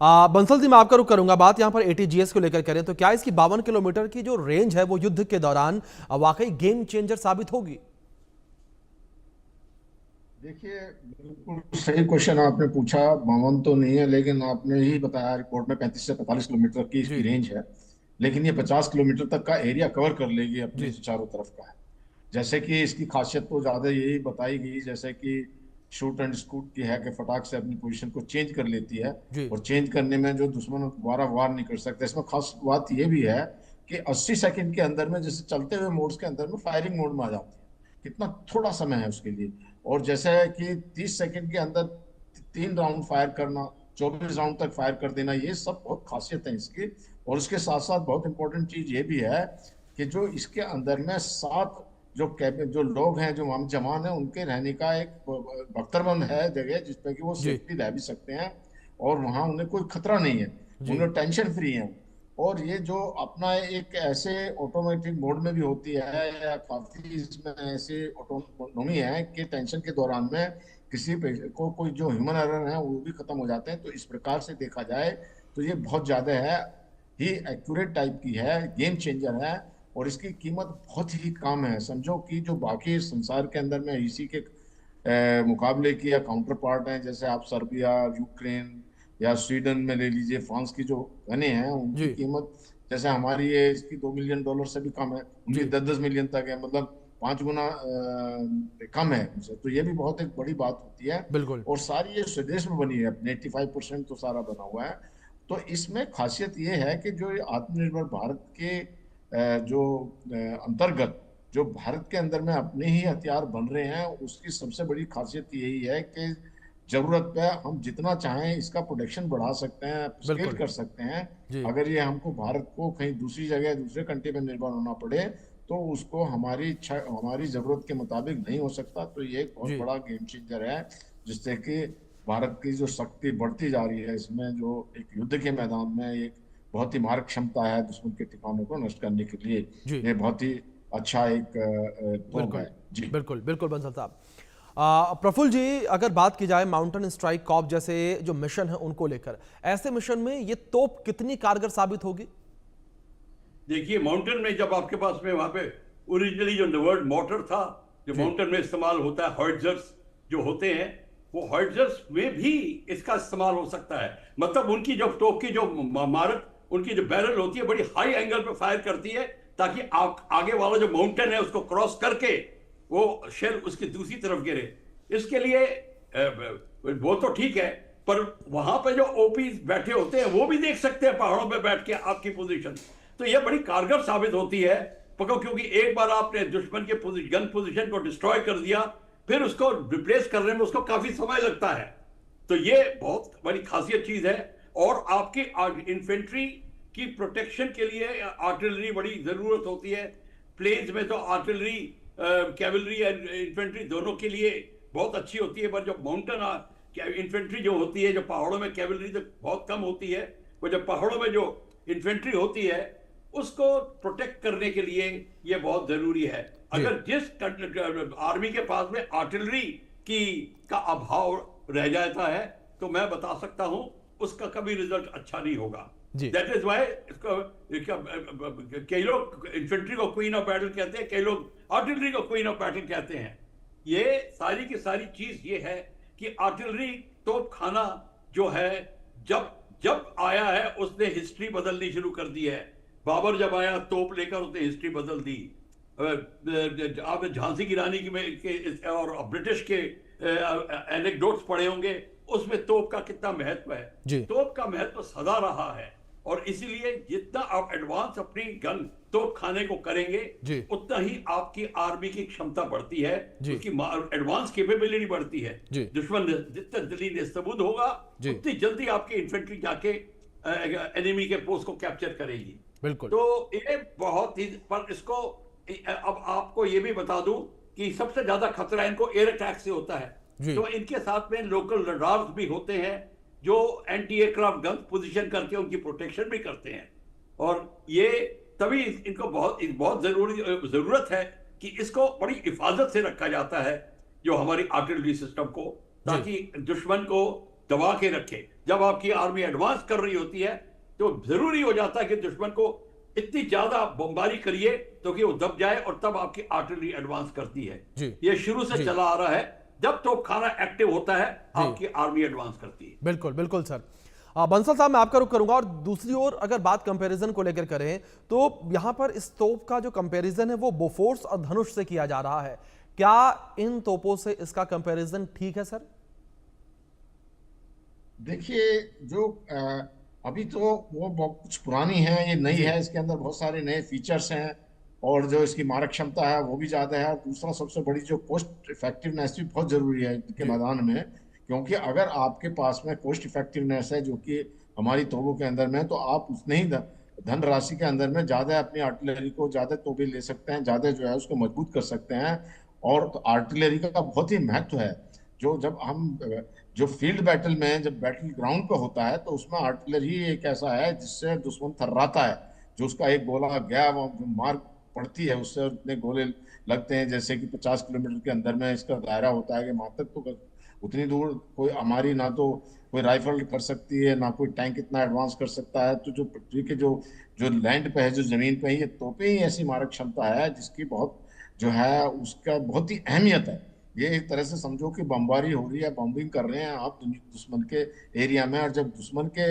बंसल जी, मैं आपका रुख करूंगा। बात यहां पर एटीजीएस को लेकर करें तो क्या इसकी 52 किलोमीटर की जो रेंज है वो युद्ध के दौरान वाकई गेम चेंजर साबित होगी? देखिए, बिल्कुल सही क्वेश्चन आपने पूछा। 52 तो नहीं है, लेकिन आपने ही बताया रिपोर्ट में 35 से 45 किलोमीटर की इसकी जी। रेंज है। लेकिन ये 50 किलोमीटर तक का एरिया कवर कर लेगी अपने जी। जो चारों तरफ का है। जैसे कि इसकी खासियत तो ज्यादा यही बताई गई, जैसे कि शूट एंड स्कूट की है कि फटाक से अपनी पोजीशन को चेंज कर लेती है। जी। और चेंज करने में जो दुश्मन दोबारा वार नहीं कर सकता। इसमें खास बात यह भी है कि 80 सेकंड के अंदर में, जैसे चलते हुए मोड्स के अंदर में फायरिंग मोड में आ जाती है। कितना थोड़ा समय है उसके लिए। और जैसे कि 30 सेकंड के अंदर 3 राउंड फायर करना, 24 राउंड तक फायर कर देना, ये सब बहुत खासियत है इसकी। और उसके साथ साथ बहुत इंपॉर्टेंट चीज ये भी है कि जो इसके अंदर में 7 जो कैबिन जो लोग हैं, जो वहाँ जवान हैं, उनके रहने का एक बख्तरबंद है जगह, जिसपे कि वो जी। सेफ्टी रह भी सकते हैं। और वहाँ उन्हें कोई खतरा नहीं है। जी। उन्हें टेंशन फ्री है। और ये जो अपना एक ऐसे ऑटोमेटिक मोड में भी होती है, या काफी इसमें ऐसे ऑटोनोमी है कि टेंशन के दौरान में किसी पे को कोई जो ह्यूमन एरर है वो भी खत्म हो जाते हैं। तो इस प्रकार से देखा जाए तो ये बहुत ज्यादा है ही एक्यूरेट टाइप की है, गेम चेंजर है। और इसकी कीमत बहुत ही कम है। समझो कि जो बाकी संसार के अंदर में इसी के मुकाबले की या काउंटर पार्ट हैं, जैसे आप सर्बिया, यूक्रेन या स्वीडन में ले लीजिए, फ्रांस की जो गने हैं, उनकी जी। कीमत जैसे हमारी है, इसकी $2 मिलियन से भी कम है। उनकी जी। 10-10 मिलियन तक है, मतलब 5 गुना कम है उनसे। तो ये भी बहुत एक बड़ी बात होती है। बिल्कुल। और सारी ये स्वदेश में बनी है, अपने 85% तो सारा बना हुआ है। तो इसमें खासियत ये है कि जो ये आत्मनिर्भर भारत के जो अंतर्गत जो भारत के अंदर में अपने ही हथियार बन रहे हैं, उसकी सबसे बड़ी खासियत यही है कि जरूरत पे हम जितना चाहें इसका प्रोडक्शन बढ़ा सकते हैं, स्केल बिल्कुल। कर सकते हैं। जी। अगर ये हमको भारत को कहीं दूसरी जगह, दूसरे कंट्री में निर्भर होना पड़े, तो उसको हमारी इच्छा, हमारी जरूरत के मुताबिक नहीं हो सकता। तो ये एक बहुत जी। बड़ा गेम चेंजर है, जिससे कि भारत की जो शक्ति बढ़ती जा रही है, इसमें जो एक युद्ध के मैदान में एक बहुत ही मारक क्षमता है दुश्मन के ठिकानों को नष्ट करने के लिए। जी। ये बहुत ही अच्छा एक प्रोब बिल्कुल। है जी। बिल्कुल बिल्कुल बंसल साहब। प्रफुल्ल जी, अगर बात की जाए माउंटेन स्ट्राइक कॉर्प जैसे जो मिशन है उनको लेकर, ऐसे मिशन में ये तोप कितनी कारगर साबित होगी? देखिए, माउंटेन में जब आपके पास में वहां पे ओरिजिनली जो वर्ड मोटर था, जो जी। माउंटेन में इस्तेमाल होता है, हॉइट्जर्स जो होते हैं, वो हॉइट्जर्स में भी इसका इस्तेमाल हो सकता है। मतलब उनकी जो टोप की जो मारक, उनकी जो बैरल होती है, बड़ी हाई एंगल पे फायर करती है, ताकि आगे वाला जो माउंटेन है उसको क्रॉस करके वो शेल उसकी दूसरी तरफ गिरे। इसके लिए वो तो ठीक है, पर वहां पे जो ओपी बैठे होते हैं वो भी देख सकते हैं पहाड़ों पे बैठ के आपकी पोजीशन। तो ये बड़ी कारगर साबित होती है, क्योंकि एक बार आपने दुश्मन के गन पोजीशन को डिस्ट्रॉय कर दिया, फिर उसको रिप्लेस करने में उसको काफी समय लगता है। तो ये बहुत बड़ी खासियत चीज है। और आपकी इन्फेंट्री की प्रोटेक्शन के लिए आर्टिलरी बड़ी जरूरत होती है। प्लेन्स में तो आर्टिलरी, कैवलरी एंड इन्फेंट्री दोनों के लिए बहुत अच्छी होती है, पर जो माउंटेन इन्फेंट्री जो होती है, जो पहाड़ों में कैवलरी तो बहुत कम होती है, वो जब पहाड़ों में जो इन्फेंट्री होती है उसको प्रोटेक्ट करने के लिए ये बहुत जरूरी है। जी। अगर जिस आर्मी के पास में आर्टिलरी की का अभाव रह जाता है, तो मैं बता सकता हूं उसका कभी रिजल्ट अच्छा नहीं होगा। जी। दैट इज वाई इसको कई लोग इन्फेंट्री को क्वीन ऑफ बैटल कहते हैं, कई लोग आर्टिलरी को क्वीन ऑफ बैटल कहते हैं। ये सारी की सारी चीज ये है कि आर्टिलरी तोप खाना जो है, जब जब आया है उसने हिस्ट्री बदलनी शुरू कर दी है। बाबर जब आया तोप लेकर, उसने हिस्ट्री बदल दी। आपने झांसी की रानी और ब्रिटिश के एनेक्डोट्स पढ़े होंगे, उसमें तोप का कितना महत्व है। जी। तोप का महत्व सदा रहा है, और इसीलिए जितना आप एडवांस अपनी गन तोप खाने को करेंगे, जी। उतना ही आपकी आर्मी की क्षमता बढ़ती है, जी। उसकी एडवांस कैपेबिलिटी बढ़ती है। जी। दुश्मन जितना जल्दी निस्तबुद होगा, जी। उतनी जल्दी आपकी इन्फेंट्री जाके एनिमी के पोस्ट को कैप्चर करेगी। बिल्कुल। तो ये बहुत ही, पर इसको अब आपको ये भी बता दूं कि सबसे ज्यादा खतरा इनको एयर अटैक से होता है। जी। तो इनके साथ में लोकल रडार्स भी होते हैं, जो एंटी एयरक्राफ्ट गन पोजीशन करके उनकी प्रोटेक्शन भी करते हैं। और ये तभी इनको बहुत जरूरत है कि इसको बड़ी हिफाजत से रखा जाता है, जो हमारी आर्टिलरी सिस्टम को, जी। ताकि दुश्मन को दबा के रखे। जब आपकी आर्मी एडवांस कर रही होती है तो जरूरी हो जाता है कि दुश्मन को इतनी ज्यादा बमबारी करिए तो कि वो दब जाए, और तब आपकी आर्टिलरी एडवांस करती है। जी ये शुरू से जी चला आ रहा है, जब तोपखाना एक्टिव होता है जी आपकी आर्मी एडवांस करती है। बिल्कुल बिल्कुल सर। बंसल साहब, मैं आपका रुख करूंगा। और दूसरी ओर अगर बात कंपैरिजन को लेकर करें तो यहां पर इस तोप का जो कंपैरिजन है वो बोफोर्स और धनुष से किया जा रहा है। क्या इन तोपों से इसका कंपैरिजन ठीक है सर? देखिए, जो अभी तो वो बहुत कुछ पुरानी है, ये नई जी है, इसके अंदर बहुत सारे नए फीचर्स हैं, और जो इसकी मारक क्षमता है वो भी ज्यादा है। और दूसरा सबसे बड़ी जो कॉस्ट इफेक्टिवनेस भी बहुत जरूरी है युद्ध के जी मैदान में, क्योंकि अगर आपके पास में कॉस्ट इफेक्टिवनेस है जो कि हमारी तोपों के अंदर में है, तो आप उतने ही धन राशि के अंदर में ज्यादा अपनी आर्टिलरी को, ज्यादा तोपें ले सकते हैं, ज्यादा जो है उसको मजबूत कर सकते हैं। और तो आर्टिलरी का बहुत ही महत्व है। जो जब हम जो फील्ड बैटल में, जब बैटल ग्राउंड पे होता है, तो उसमें आर्टिलरी एक ऐसा है जिससे दुश्मन थर्राता है। जो उसका एक गोला गया, वो जो मार पड़ती है, उससे उतने गोले लगते हैं, जैसे कि 50 किलोमीटर के अंदर में इसका दायरा होता है, कि वहां तक तो उतनी दूर कोई हमारी ना तो कोई राइफल कर सकती है, ना कोई टैंक इतना एडवांस कर सकता है। तो जो पृथ्वी के जो जो लैंड पे है, जो जमीन पे है, ये तोपें ही ऐसी मारक क्षमता है जिसकी बहुत जो है उसका बहुत ही अहमियत है। ये एक तरह से समझो कि बमबारी हो रही है, बॉम्बिंग कर रहे हैं आप दुश्मन के एरिया में, और जब दुश्मन के